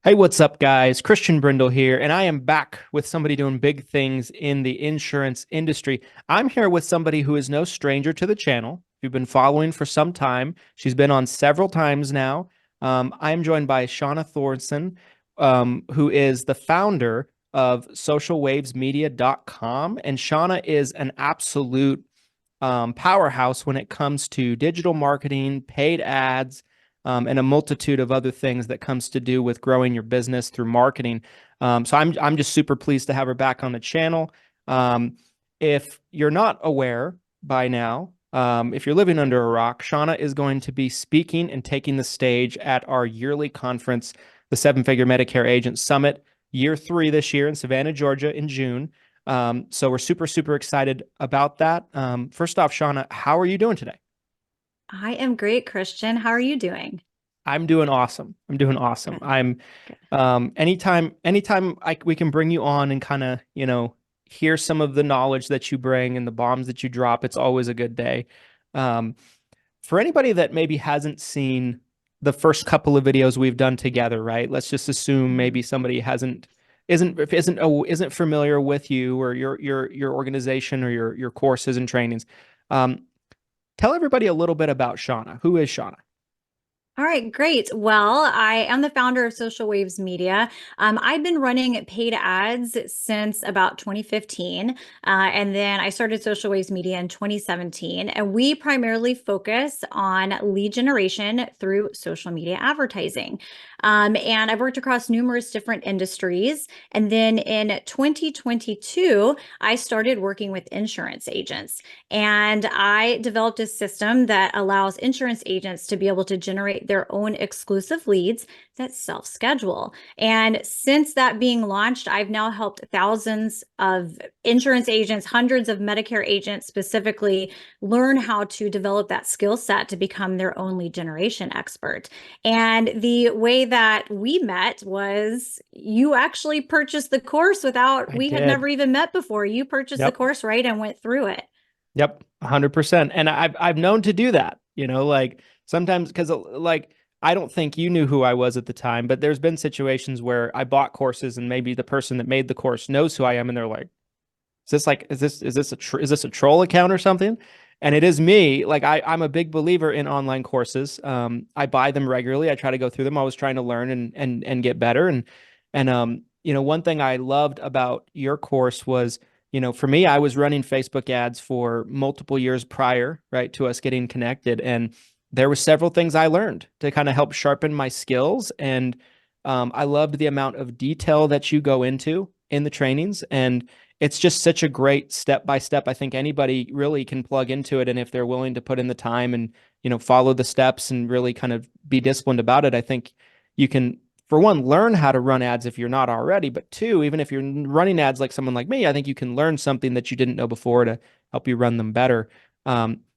Hey, what's up, guys? Christian Brindle here, and I am back with somebody doing big things in the insurance industry. I'm here with somebody who is no stranger to the channel. If you've been following for some time, she's been on several times now. I'm joined by Shauna Thoresen, who is the founder of socialwavesmedia.com. And Shauna is an absolute powerhouse when it comes to digital marketing, paid ads, and a multitude of other things that comes to do with growing your business through marketing. So I'm just super pleased to have her back on the channel. If you're not aware by now, if you're living under a rock, Shauna is going to be speaking and taking the stage at our yearly conference, the Seven Figure Medicare Agent Summit, year 3 this year in Savannah, Georgia, in June. So we're super, super excited about that. First off, Shauna, how are you doing today? I am great, Christian. How are you doing? I'm doing awesome. I'm doing awesome. Good, I'm good. anytime we can bring you on and kind of, hear some of the knowledge that you bring and the bombs that you drop, it's always a good day. Um, for anybody that maybe hasn't seen the first couple of videos we've done together, right? Let's just assume Mhm. maybe somebody isn't familiar with you or your organization or your courses and trainings. Um, Tell everybody a little bit about Shauna. Who is Shauna? All right, great. Well, I am the founder of Social Waves Media. I've been running paid ads since about 2015. And then I started Social Waves Media in 2017. And we primarily focus on lead generation through social media advertising. And I've worked across numerous different industries. And then in 2022, I started working with insurance agents. And I developed a system that allows insurance agents to be able to generate their own exclusive leads that self-schedule. And since that being launched, I've now helped thousands of insurance agents, hundreds of Medicare agents specifically, learn how to develop that skill set to become their own lead generation expert. And the way that we met was you actually purchased the course I we had did. never even met before. You purchased the Yep. course, right, and went through it. Yep. 100%. And I've known to do that, like sometimes because like I don't think you knew who I was at the time, but there's been situations where I bought courses and maybe the person that made the course knows who I am and they're like, is this a troll account or something? And it is me. Like I'm a big believer in online courses. I buy them regularly. I try to go through them. I was trying to learn and get better. And one thing I loved about your course was, for me, I was running Facebook ads for multiple years prior, right, to us getting connected. And there were several things I learned to kind of help sharpen my skills. And I loved the amount of detail that you go into in the trainings. And it's just such a great step by step. I think anybody really can plug into it. And if they're willing to put in the time and, follow the steps and really kind of be disciplined about it, I think you can, for one, learn how to run ads if you're not already. But two, even if you're running ads like someone like me, I think you can learn something that you didn't know before to help you run them better.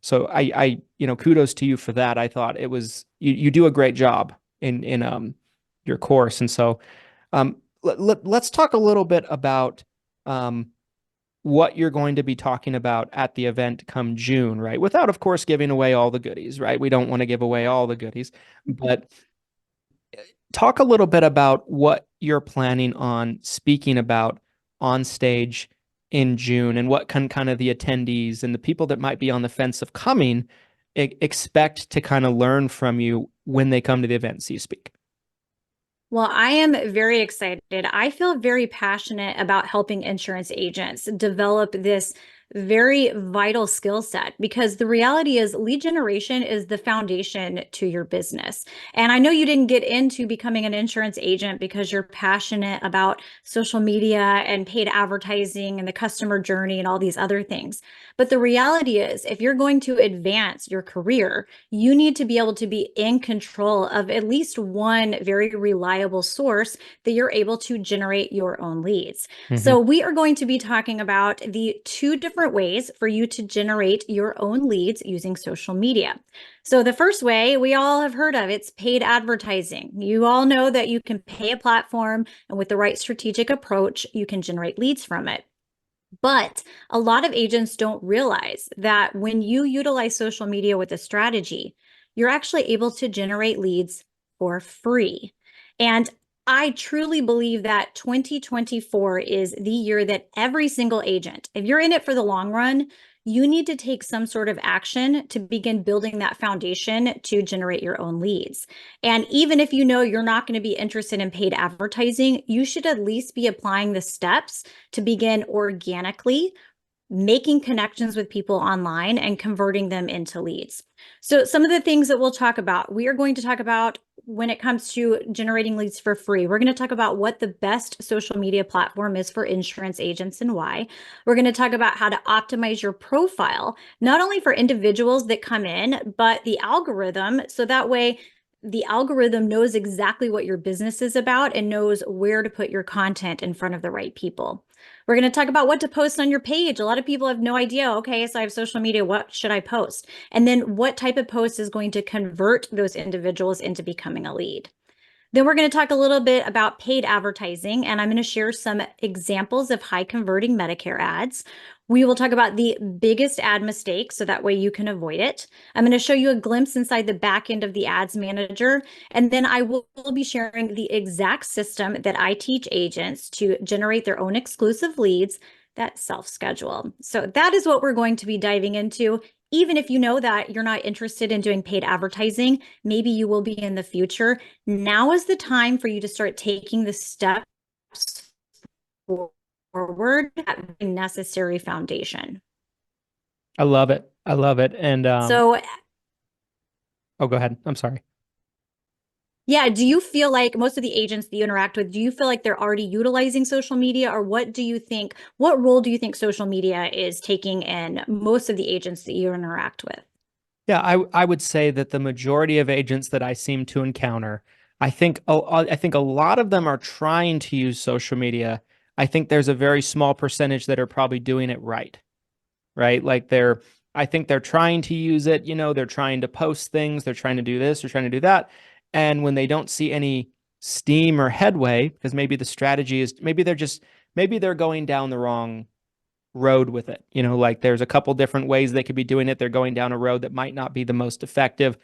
So kudos to you for that. I thought it was, you do a great job in your course. And so, let's talk a little bit about, um, what you're going to be talking about at the event come June, right? Without, of course, giving away all the goodies, right? We don't want to give away all the goodies, but talk a little bit about what you're planning on speaking about on stage in June and what can kind of the attendees and the people that might be on the fence of coming expect to kind of learn from you when they come to the event and see you speak. Well, I am very excited. I feel very passionate about helping insurance agents develop this very vital skill set because the reality is lead generation is the foundation to your business. And I know you didn't get into becoming an insurance agent because you're passionate about social media and paid advertising and the customer journey and all these other things. But the reality is, if you're going to advance your career, you need to be able to be in control of at least one very reliable source that you're able to generate your own leads. Mm-hmm. So we are going to be talking about the two different ways for you to generate your own leads using social media. So the first way we all have heard of, it's paid advertising. You all know that you can pay a platform and with the right strategic approach, you can generate leads from it. But a lot of agents don't realize that when you utilize social media with a strategy, you're actually able to generate leads for free. And I truly believe that 2024 is the year that every single agent, if you're in it for the long run, you need to take some sort of action to begin building that foundation to generate your own leads. And even if you know you're not going to be interested in paid advertising, you should at least be applying the steps to begin organically making connections with people online and converting them into leads. So some of the things that we'll talk about, we are going to talk about when it comes to generating leads for free. We're going to talk about what the best social media platform is for insurance agents and why. We're going to talk about how to optimize your profile, not only for individuals that come in, but the algorithm. So that way the algorithm knows exactly what your business is about and knows where to put your content in front of the right people. We're going to talk about what to post on your page. A lot of people have no idea. Okay, so I have social media. What should I post? And then what type of post is going to convert those individuals into becoming a lead? Then we're going to talk a little bit about paid advertising, and I'm going to share some examples of high converting Medicare ads. We will talk about the biggest ad mistakes so that way you can avoid it. I'm going to show you a glimpse inside the back end of the ads manager, and then I will be sharing the exact system that I teach agents to generate their own exclusive leads that self-schedule. So that is what we're going to be diving into. Even if you know that you're not interested in doing paid advertising, maybe you will be in the future. Now is the time for you to start taking the steps forward at the necessary foundation. I love it. I love it. And So, oh, go ahead. I'm sorry. yeah, do you feel like most of the agents that you interact with, do you feel like they're already utilizing social media, or what do you think, what role do you think social media is taking in most of the agents that you interact with? Yeah, I would say that the majority of agents that I seem to encounter, I think a lot of them are trying to use social media. I think there's a very small percentage that are probably doing it right. Right? Like I think they're trying to use it, they're trying to post things, they're trying to do this, they're trying to do that. And when they don't see any steam or headway, because maybe the strategy is maybe they're going down the wrong road with it. Like there's a couple different ways they could be doing it. They're going down a road that might not be the most effective.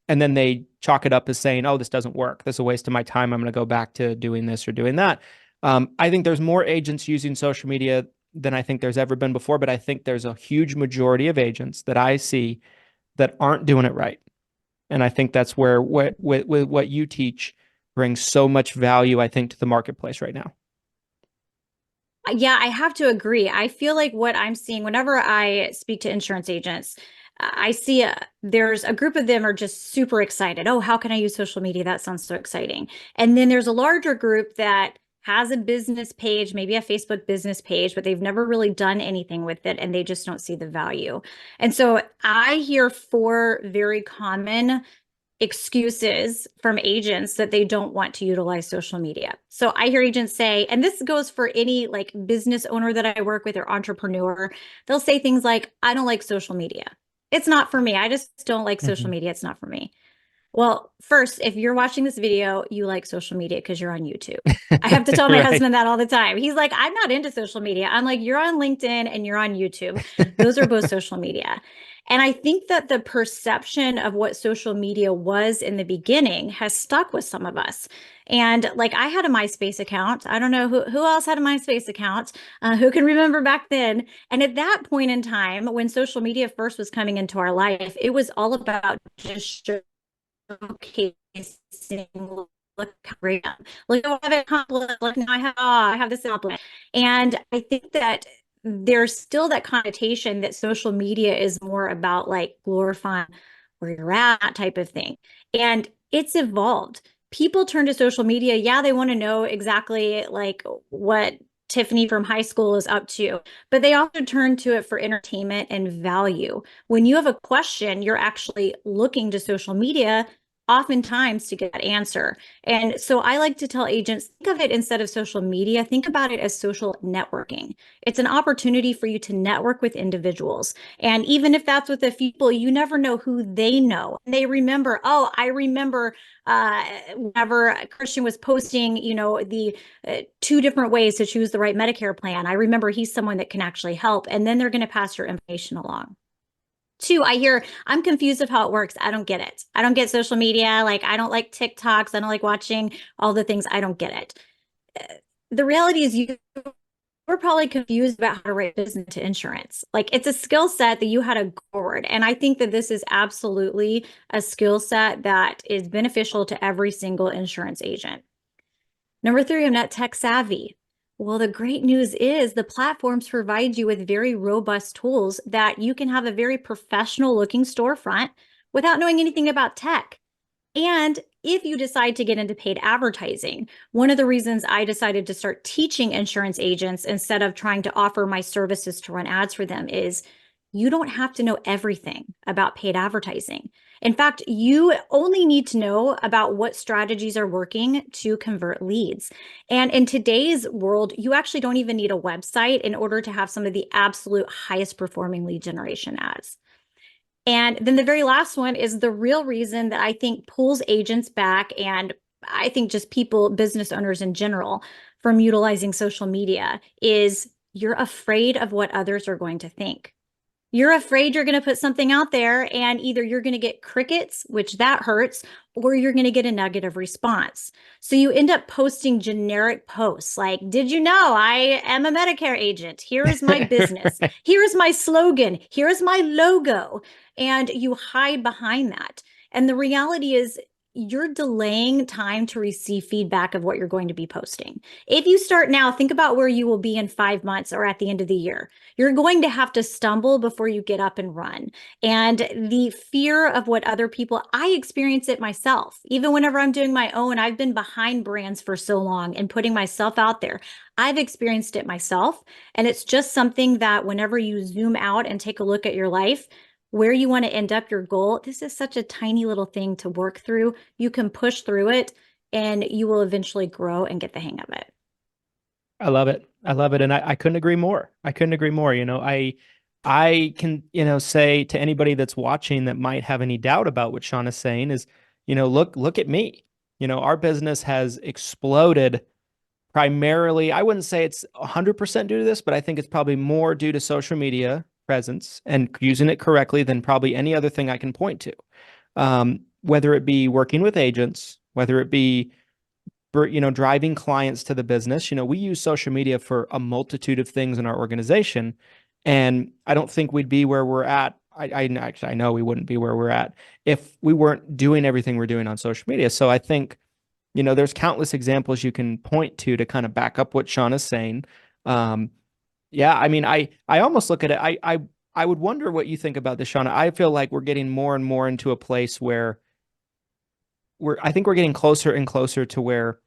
And then they chalk it up as saying, oh, this doesn't work. This is a waste of my time. I'm going to go back to doing this or doing that. I think there's more agents using social media than I think there's ever been before, but I think there's a huge majority of agents that I see that aren't doing it right. And I think that's where what you teach brings so much value, I think, to the marketplace right now. Yeah, I have to agree. I feel like what I'm seeing whenever I speak to insurance agents, I see there's a group of them are just super excited. Oh, how can I use social media? That sounds so exciting. And then there's a larger group that has a business page, maybe a Facebook business page, but they've never really done anything with it and they just don't see the value. And so I hear four very common excuses from agents that they don't want to utilize social media. So I hear agents say, and this goes for any like business owner that I work with or entrepreneur, they'll say things like, I don't like social media. It's not for me. I just don't like social Mhm. media. It's not for me. Well, first, if you're watching this video, you like social media because you're on YouTube. I have to tell my Right. husband that all the time. He's like, I'm not into social media. I'm like, you're on LinkedIn and you're on YouTube. Those are both social media. And I think that the perception of what social media was in the beginning has stuck with some of us. And like I had a MySpace account. I don't know who else had a MySpace account. Who can remember back then? And at that point in time, when social media first was coming into our life, it was all about just showcasing, look how great I am. Look what I've accomplished. Look, now I have this compliment. And I think that there's still that connotation that social media is more about like glorifying where you're at type of thing. And it's evolved. People turn to social media. Yeah, they want to know exactly like what Tiffany from high school is up to, but they also turn to it for entertainment and value. When you have a question, you're actually looking to social media oftentimes to get that answer. And so I like to tell agents, think of it instead of social media, think about it as social networking. It's an opportunity for you to network with individuals. And even if that's with the people, you never know who they know. And they remember, oh, I remember whenever Christian was posting, the two different ways to choose the right Medicare plan. I remember he's someone that can actually help. And then they're going to pass your information along. Two, I hear I'm confused of how it works. I don't get it. I don't get social media. Like I don't like TikToks. I don't like watching all the things. I don't get it. The reality is you we're probably confused about how to write business to insurance. Like it's a skill set that you had to go forward. And I think that this is absolutely a skill set that is beneficial to every single insurance agent. Number three, I'm not tech savvy. Well, the great news is the platforms provide you with very robust tools that you can have a very professional looking storefront without knowing anything about tech. And if you decide to get into paid advertising, one of the reasons I decided to start teaching insurance agents instead of trying to offer my services to run ads for them is you don't have to know everything about paid advertising. In fact, you only need to know about what strategies are working to convert leads. And in today's world, you actually don't even need a website in order to have some of the absolute highest performing lead generation ads. And then the very last one is the real reason that I think pulls agents back, and I think just people, business owners in general, from utilizing social media is you're afraid of what others are going to think. You're afraid you're going to put something out there and either you're going to get crickets, which that hurts, or you're going to get a negative response. So you end up posting generic posts like, did you know I am a Medicare agent? Here is my business. Here is my slogan. Here is my logo. And you hide behind that. And the reality is you're delaying time to receive feedback of what you're going to be posting. If you start now, think about where you will be in 5 months or at the end of the year. You're going to have to stumble before you get up and run. And the fear of what other people, I experience it myself. Even whenever I'm doing my own, I've been behind brands for so long and putting myself out there. I've experienced it myself. And it's just something that whenever you zoom out and take a look at your life, where you want to end up your goal, this is such a tiny little thing to work through. You can push through it and you will eventually grow and get the hang of it. I love it. I love it. And I couldn't agree more. I couldn't agree more. I can, say to anybody that's watching that might have any doubt about what Sean is saying is, look at me. Our business has exploded primarily. I wouldn't say it's 100% due to this, but I think it's probably more due to social media presence and using it correctly than probably any other thing I can point to. Whether it be working with agents, whether it be driving clients to the business. We use social media for a multitude of things in our organization, and I don't think we'd be where we're at. I know we wouldn't be where we're at if we weren't doing everything we're doing on social media. So I think, there's countless examples you can point to kind of back up what Shauna is saying. Yeah, I mean, I almost look at it. I would wonder what you think about this, Shauna. I feel like we're getting more and more into a place where I think we're getting closer and closer to where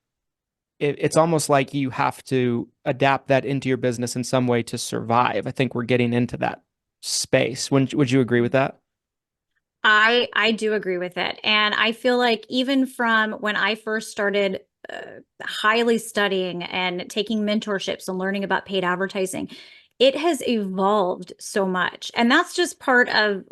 it's almost like you have to adapt that into your business in some way to survive. I think we're getting into that space. Would you agree with that? I do agree with it. And I feel like even from when I first started highly studying and taking mentorships and learning about paid advertising, it has evolved so much. And that's just part of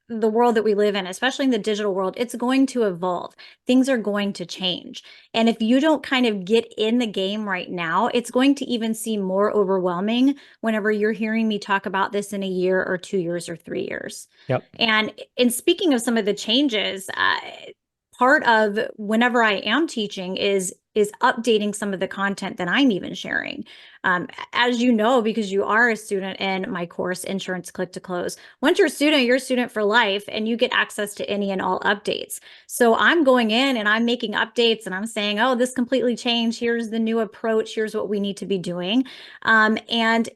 the world that we live in, especially in the digital world. It's going to evolve. Things are going to change. And if you don't kind of get in the game right now, it's going to even seem more overwhelming whenever you're hearing me talk about this in a year or 2 years or 3 years. Yep. And in speaking of some of the changes, part of whenever I am teaching is updating some of the content that I'm even sharing. As you know, because you are a student in my course, Insurance Click to Close. Once you're a student for life and you get access to any and all updates. So I'm going in and I'm making updates and I'm saying, oh, this completely changed. Here's the new approach. Here's what we need to be doing. And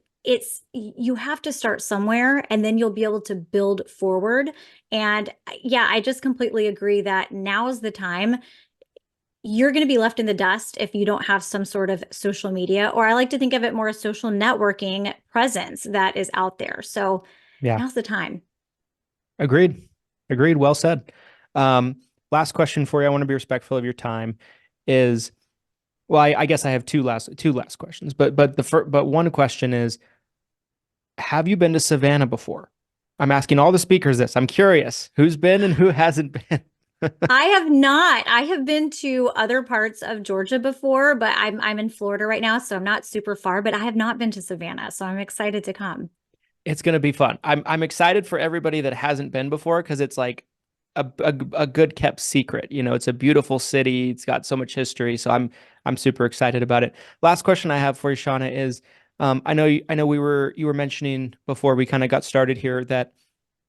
you have to start somewhere and then you'll be able to build forward. And yeah, I just completely agree that now is the time. You're going to be left in the dust if you don't have some sort of social media, or I like to think of it more as social networking presence that is out there. So Yeah. now's the time. Agreed. Agreed. Well said. Last question for you. I want to be respectful of your time. Is well, I guess I have two last questions, but one question is, have you been to Savannah before? I'm asking all the speakers this. I'm curious who's been and who hasn't been. I have not. I have been to other parts of Georgia before, but I'm in Florida right now, so I'm not super far, but I have not been to Savannah, so I'm excited to come. It's going to be fun. I'm excited for everybody that hasn't been before because it's like a good kept secret. You know, it's a beautiful city. It's got so much history. So I'm super excited about it. Last question I have for you, Shauna, is I know you were mentioning before we kind of got started here that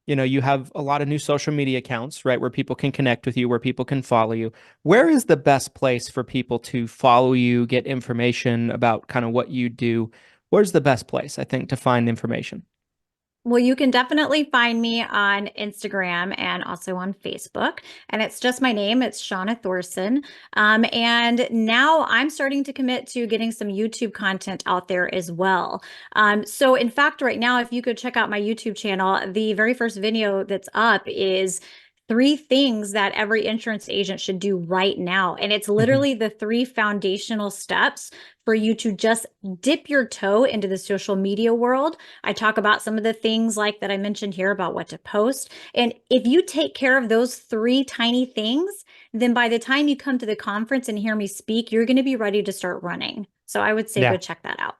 you have a lot of new social media accounts, right, where people can connect with you, where people can follow you. Where is the best place for people to follow you, get information about kind of what you do? Where's the best place, I think, to find information? Well, you can definitely find me on Instagram and also on Facebook. And it's just my name. It's Shauna Thoresen. And now I'm starting to commit to getting some YouTube content out there as well. So in fact, right now, if you could check out my YouTube channel, the very first video that's up is 3 things that every insurance agent should do right now. And it's Mhm. literally the 3 foundational steps for you to just dip your toe into the social media world. I talk about some of the things like that I mentioned here about what to post. And if you take care of those 3 tiny things, then by the time you come to the conference and hear me speak, you're going to be ready to start running. So I would say go Yeah. check that out.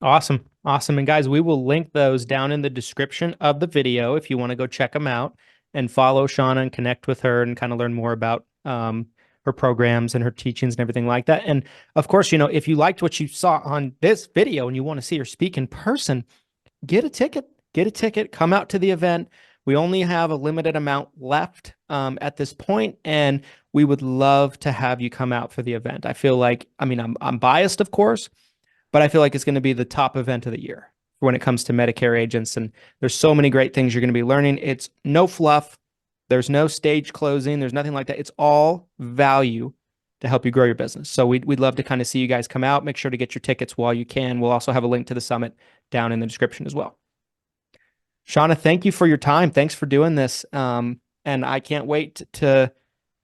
Awesome. Awesome. And guys, we will link those down in the description of the video if you want to go check them out and follow Shauna and connect with her and kind of learn more about her programs and her teachings and everything like that. And of course, if you liked what you saw on this video and you want to see her speak in person, get a ticket. Get a ticket. Come out to the event. We only have a limited amount left at this point, and we would love to have you come out for the event. I feel like, I mean, I'm biased, of course, but I feel like it's going to be the top event of the year when it comes to Medicare agents. And there's so many great things you're going to be learning. It's no fluff. There's no stage closing. There's nothing like that. It's all value to help you grow your business. So we'd love to kind of see you guys come out. Make sure to get your tickets while you can. We'll also have a link to the summit down in the description as well. Shauna, thank you for your time. Thanks for doing this. And I can't wait to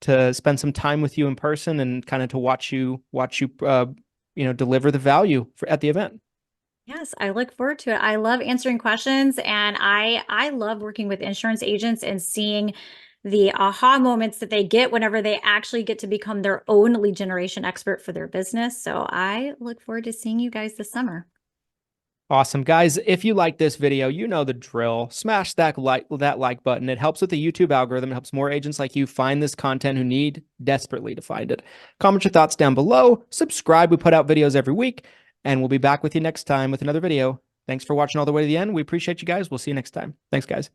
spend some time with you in person and kind of to watch you deliver the value at the event. Yes, I look forward to it. I love answering questions and I love working with insurance agents and seeing the aha moments that they get whenever they actually get to become their own lead generation expert for their business. So I look forward to seeing you guys this summer. Awesome. Guys, if you like this video, you know the drill. Smash that like button. It helps with the YouTube algorithm. It helps more agents like you find this content who need desperately to find it. Comment your thoughts down below. Subscribe. We put out videos every week, and we'll be back with you next time with another video. Thanks for watching all the way to the end. We appreciate you guys. We'll see you next time. Thanks, guys.